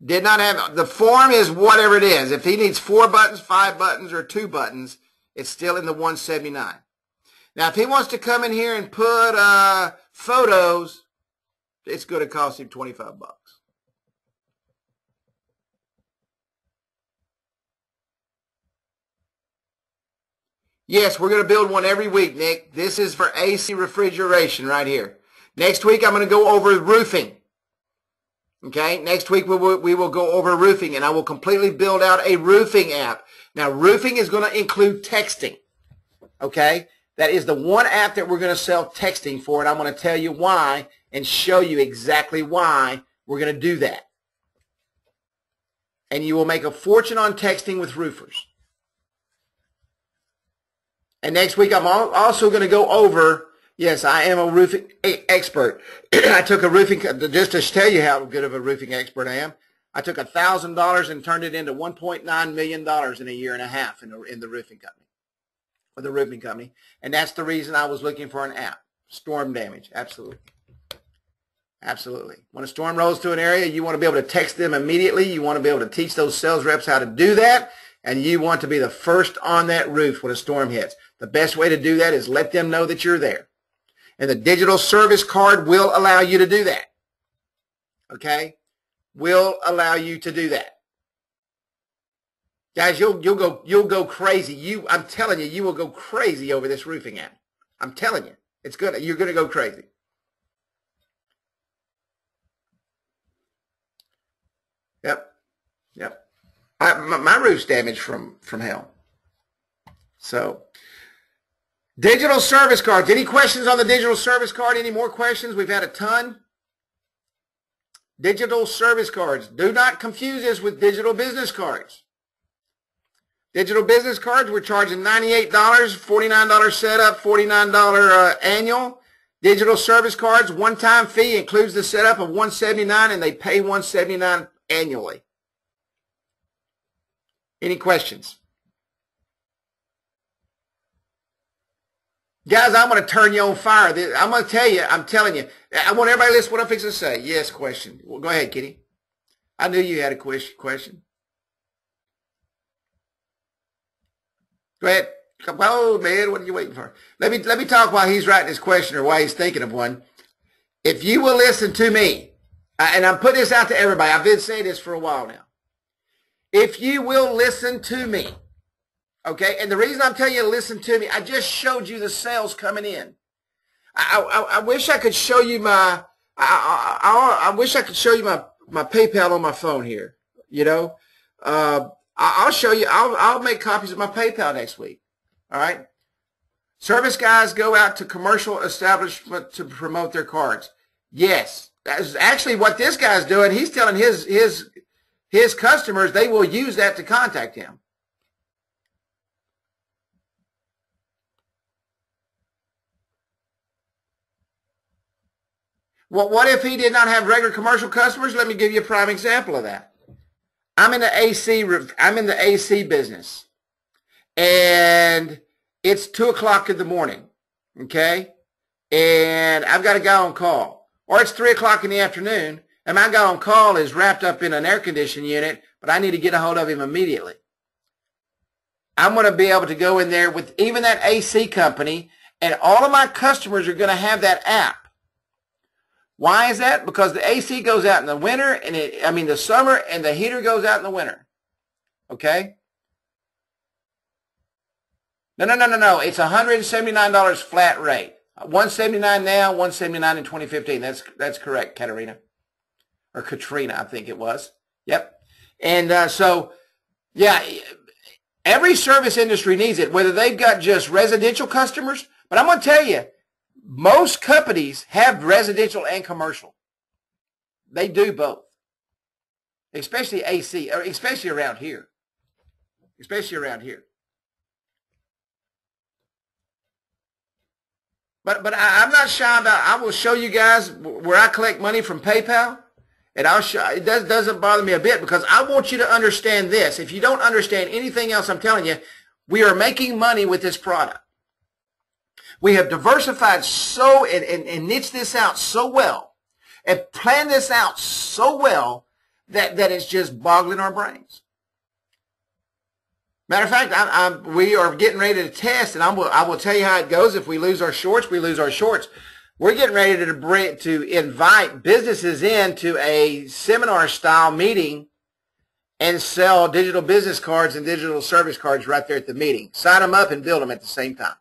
[SPEAKER 1] Did not have, the form is whatever it is. If he needs 4 buttons, 5 buttons, or 2 buttons, it's still in the 179. Now, if he wants to come in here and put photos, it's going to cost him $25. Yes, we're going to build one every week, Nick. This is for AC refrigeration right here. Next week, I'm going to go over roofing. Okay, next week we will go over roofing, and I will completely build out a roofing app. Now, roofing is going to include texting. Okay, that is the one app that we're going to sell texting for, and I'm going to tell you why and show you exactly why we're going to do that. And you will make a fortune on texting with roofers. And next week, I'm also going to go over, yes, I am a roofing expert. I took a roofing, just to tell you how good of a roofing expert I am, I took $1,000 and turned it into $1.9 million in a year and a half in the roofing company, with the roofing company. And that's the reason I was looking for an app. Storm damage, absolutely. Absolutely. When a storm rolls to an area, you want to be able to text them immediately. You want to be able to teach those sales reps how to do that. And you want to be the first on that roof when a storm hits. The best way to do that is let them know that you're there. And the digital service card will allow you to do that. Okay? Will allow you to do that. Guys, you'll go crazy. I'm telling you, you will go crazy over this roofing app. I'm telling you. You're gonna go crazy. Yep. Yep. My roof's damaged from hell. So, digital service cards. Any questions on the digital service card? Any more questions? We've had a ton. Digital service cards. Do not confuse this with digital business cards. Digital business cards, we're charging $98, $49 setup, $49 annual. Digital service cards, one-time fee, includes the setup of $179, and they pay $179 annually. Any questions? Guys, I'm going to turn you on fire. I'm going to tell you, I'm telling you. I want everybody to listen to what I'm fixing to say. Yes, question. Well, go ahead, Kitty. I knew you had a question. Go ahead. Oh, man, what are you waiting for? Let me talk while he's writing his question or while he's thinking of one. If you will listen to me, and I'm putting this out to everybody. I've been saying this for a while now. If you will listen to me, Okay, and the reason I'm telling you to listen to me, I just showed you the sales coming in. I wish I could show you my I wish I could show you my PayPal on my phone here. You know, I'll show you. I'll make copies of my PayPal next week. All right. Service guys go out to commercial establishment to promote their cards. Yes, that's actually what this guy's doing. He's telling his customers they will use that to contact him. Well, what if he did not have regular commercial customers? Let me give you a prime example of that. I'm in the AC business, and it's 2 o'clock in the morning, okay? And I've got a guy on call. Or it's 3 o'clock in the afternoon, and my guy on call is wrapped up in an air conditioning unit, but I need to get a hold of him immediately. I'm going to be able to go in there with even that AC company, and all of my customers are going to have that app. Why is that? Because the AC goes out in the winter, and the summer, and the heater goes out in the winter. Okay? No. It's $179 flat rate. $179 now, $179 in 2015. That's correct, Katerina. Or Katrina, I think it was. Yep. And so, yeah, every service industry needs it, whether they've got just residential customers. But I'm going to tell you, most companies have residential and commercial. They do both. Especially AC, or especially around here. Especially around here. But I'm not shy about, I will show you guys where I collect money from PayPal. And it doesn't bother me a bit because I want you to understand this. If you don't understand anything else I'm telling you, we are making money with this product. We have diversified so and niched this out so well and planned this out so well that it's just boggling our brains. Matter of fact, we are getting ready to test, and I will tell you how it goes. If we lose our shorts, we lose our shorts. We're getting ready to invite businesses into a seminar-style meeting and sell digital business cards and digital service cards right there at the meeting. Sign them up and build them at the same time.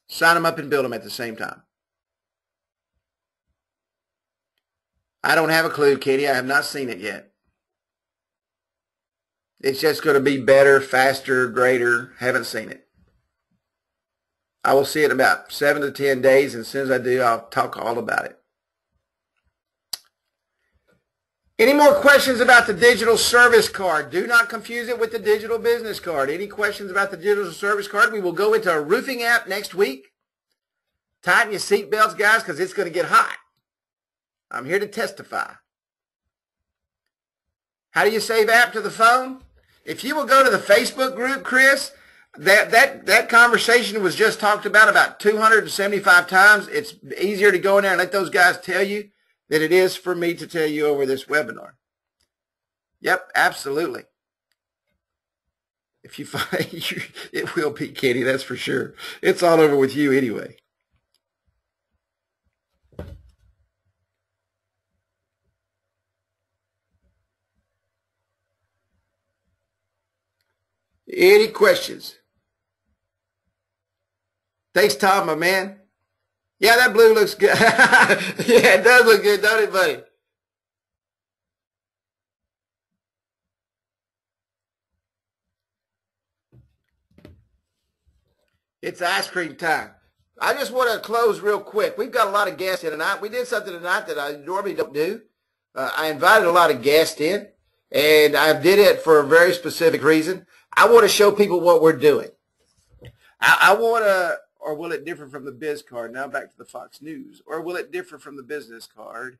[SPEAKER 1] Sign them up and build them at the same time. I don't have a clue, Katie. I have not seen it yet. It's just going to be better, faster, greater. Haven't seen it. I will see it in about 7 to 10 days, and as soon as I do, I'll talk all about it. Any more questions about the digital service card? Do not confuse it with the digital business card. Any questions about the digital service card? We will go into a roofing app next week. Tighten your seatbelts, guys, because it's going to get hot. I'm here to testify. How do you save app to the phone? If you will go to the Facebook group, Chris, that conversation was just talked about 275 times. It's easier to go in there and let those guys tell you than it is for me to tell you over this webinar. Yep, absolutely. If you find it will be, Kitty, that's for sure. It's all over with you anyway. Any questions? Thanks, Tom, my man. Yeah, that blue looks good. Yeah, it does look good, don't it, buddy? It's ice cream time. I just want to close real quick. We've got a lot of guests in tonight. We did something tonight that I normally don't do. I invited a lot of guests in, and I did it for a very specific reason. I want to show people what we're doing. I want to, or will it differ from the biz card? Now back to the Fox News. Or will it differ from the business card?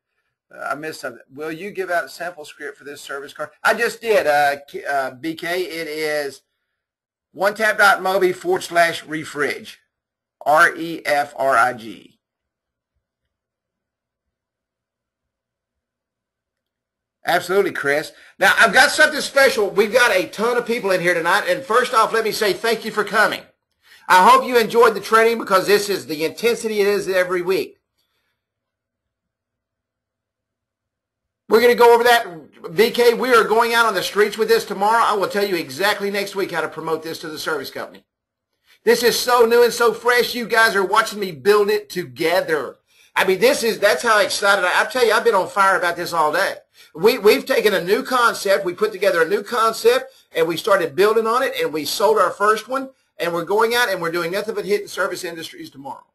[SPEAKER 1] I missed something. Will you give out a sample script for this service card? I just did, BK. It is onetap.mobi/refrig. REFRIG. Absolutely, Chris. Now, I've got something special. We've got a ton of people in here tonight. And first off, let me say thank you for coming. I hope you enjoyed the training because this is the intensity it is every week. We're going to go over that. BK, we are going out on the streets with this tomorrow. I will tell you exactly next week how to promote this to the service company. This is so new and so fresh. You guys are watching me build it together. I mean, that's how excited I tell you, I've been on fire about this all day. We've taken a new concept. We put together a new concept, and we started building on it, and we sold our first one, and we're going out, and we're doing nothing but hitting service industries tomorrow.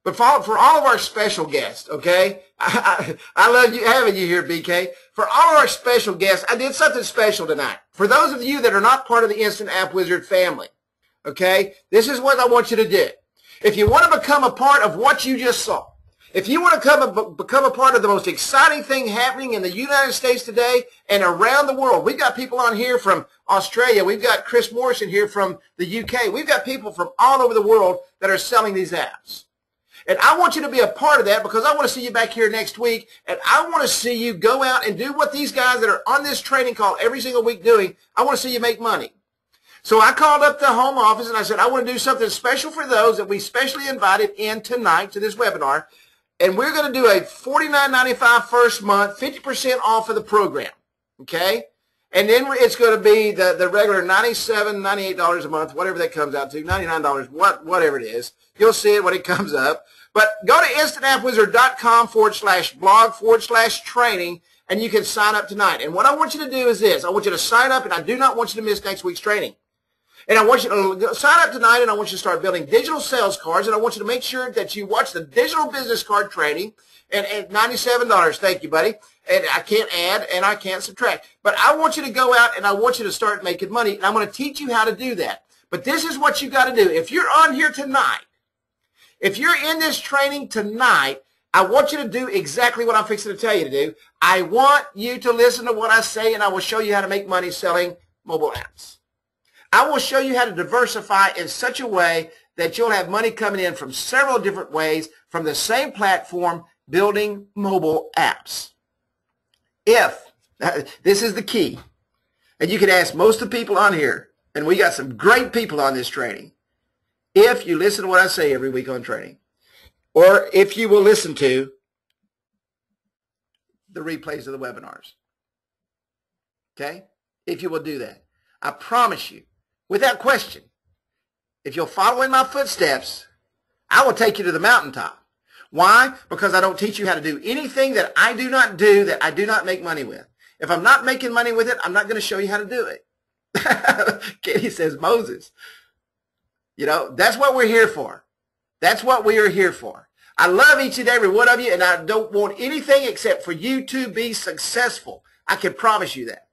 [SPEAKER 1] But for all of our special guests, okay, I love you having you here, BK. For all of our special guests, I did something special tonight. For those of you that are not part of the Instant App Wizard family, okay, this is what I want you to do. If you want to become a part of what you just saw, if you want to become a part of the most exciting thing happening in the United States today and around the world, we've got people on here from Australia. We've got Chris Morrison here from the UK. We've got people from all over the world that are selling these apps. And I want you to be a part of that because I want to see you back here next week, and I want to see you go out and do what these guys that are on this training call every single week doing. I want to see you make money. So I called up the home office and I said, I want to do something special for those that we specially invited in tonight to this webinar. And we're going to do a $49.95 first month, 50% off of the program. Okay? And then it's going to be the regular $97, $98 a month, whatever that comes out to, $99, whatever it is. You'll see it when it comes up. But go to instantappwizard.com/blog/training, and you can sign up tonight. And what I want you to do is this. I want you to sign up, and I do not want you to miss next week's training. And I want you to sign up tonight, and I want you to start building digital sales cards, and I want you to make sure that you watch the digital business card training, and $97. Thank you, buddy. And I can't add, and I can't subtract. But I want you to go out, and I want you to start making money, and I'm going to teach you how to do that. But this is what you got to do. If you're on here tonight, if you're in this training tonight, I want you to do exactly what I'm fixing to tell you to do. I want you to listen to what I say, and I will show you how to make money selling mobile apps. I will show you how to diversify in such a way that you'll have money coming in from several different ways from the same platform, building mobile apps. This is the key, and you can ask most of the people on here, and we got some great people on this training, if you listen to what I say every week on training, or if you will listen to the replays of the webinars. Okay? If you will do that. I promise you, without question, if you'll follow in my footsteps, I will take you to the mountaintop. Why? Because I don't teach you how to do anything that I do not do, that I do not make money with. If I'm not making money with it, I'm not going to show you how to do it. Katie says, Moses. You know, that's what we're here for. That's what we are here for. I love each and every one of you, and I don't want anything except for you to be successful. I can promise you that.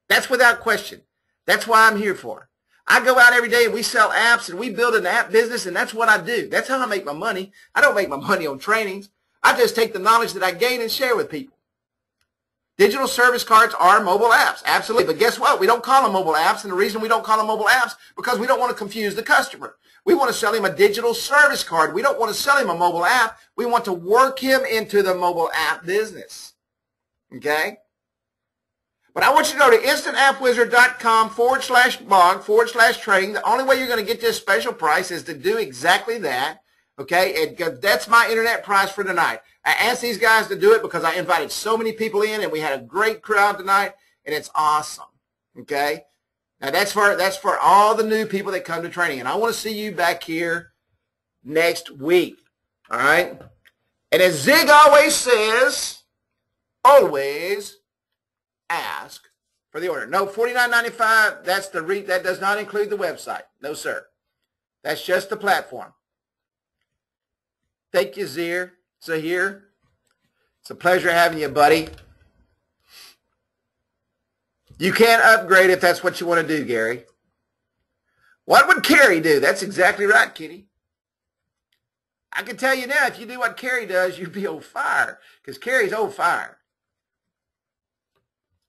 [SPEAKER 1] That's without question. That's why I'm here for. I go out every day and we sell apps and we build an app business, and that's what I do. That's how I make my money. I don't make my money on trainings. I just take the knowledge that I gain and share with people. Digital service cards are mobile apps, absolutely. But guess what? We don't call them mobile apps, and the reason we don't call them mobile apps because we don't want to confuse the customer. We want to sell him a digital service card. We don't want to sell him a mobile app. We want to work him into the mobile app business. Okay? But I want you to go to instantappwizard.com/blog/training. The only way you're going to get this special price is to do exactly that. Okay? That's my internet price for tonight. I asked these guys to do it because I invited so many people in, and we had a great crowd tonight, and it's awesome. Okay? Now, that's for all the new people that come to training, and I want to see you back here next week. All right? And as Zig always says, always ask for the order. No, $49.95, that does not include the website. No, sir. That's just the platform. Thank you, Zahir. It's a pleasure having you, buddy. You can't upgrade if that's what you want to do, Gary. What would Carrie do? That's exactly right, Kitty. I can tell you now, if you do what Carrie does, you'll be on fire, because Carrie's on fire.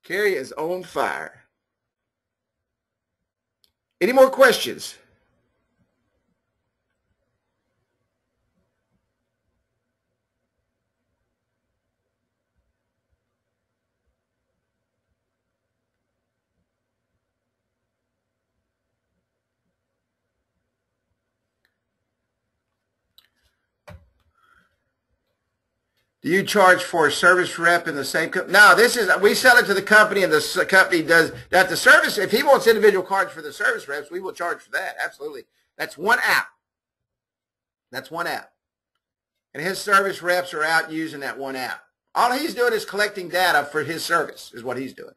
[SPEAKER 1] Carrie is on fire. Any more questions? Do you charge for a service rep in the same company? No, we sell it to the company, and the company does that. The service, if he wants individual cards for the service reps, we will charge for that. Absolutely. That's one app. That's one app. And his service reps are out using that one app. All he's doing is collecting data for his service is what he's doing.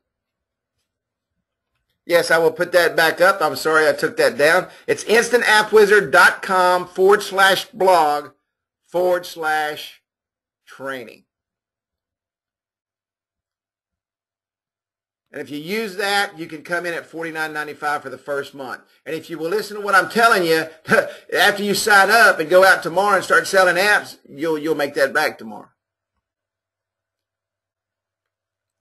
[SPEAKER 1] Yes, I will put that back up. I'm sorry I took that down. It's instantappwizard.com/blog/training. And if you use that, you can come in at $49.95 for the first month. And if you will listen to what I'm telling you, after you sign up and go out tomorrow and start selling apps, you'll make that back tomorrow.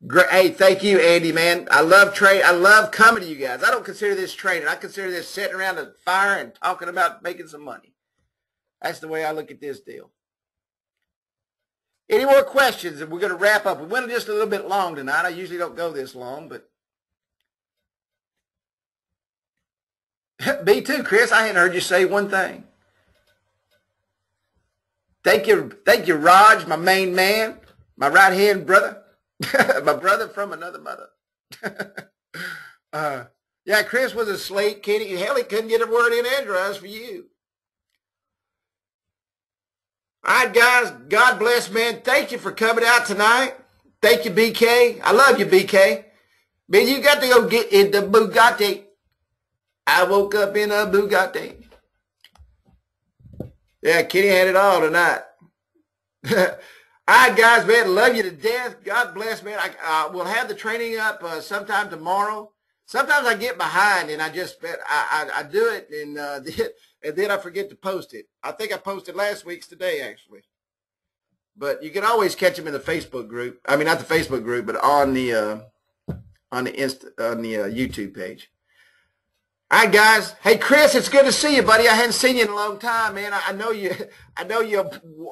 [SPEAKER 1] Great. Hey, thank you, Andy, man. I love training. I love coming to you guys. I don't consider this training. I consider this sitting around a fire and talking about making some money. That's the way I look at this deal. Any more questions? And we're going to wrap up. We went just a little bit long tonight. I usually don't go this long, but me too, Chris. I hadn't heard you say one thing. Thank you, Raj, my main man, my right-hand brother. My brother from another mother. Yeah, Chris was asleep. Hell, he couldn't get a word in edgewise for you. All right, guys. God bless, man. Thank you for coming out tonight. Thank you, BK. I love you, BK. Man, you got to go get in the Bugatti. I woke up in a Bugatti. Yeah, Kenny had it all tonight. All right, guys, man, love you to death. God bless, man. We'll have the training up sometime tomorrow. Sometimes I get behind and I do it and then I forget to post it. I think I posted last week's today, actually. But you can always catch them in the Facebook group. I mean, not the Facebook group, but on the YouTube page. All right, guys. Hey, Chris, it's good to see you, buddy. I hadn't seen you in a long time, man. I know you're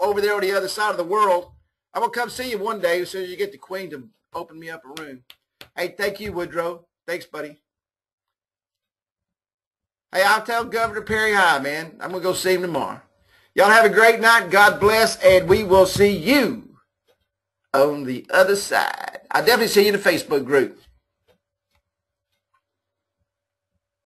[SPEAKER 1] over there on the other side of the world. I'm going to come see you one day as soon as you get the Queen to open me up a room. Hey, thank you, Woodrow. Thanks, buddy. Hey, I'll tell Governor Perry hi, man. I'm going to go see him tomorrow. Y'all have a great night. God bless, and we will see you on the other side. I'll definitely see you in the Facebook group.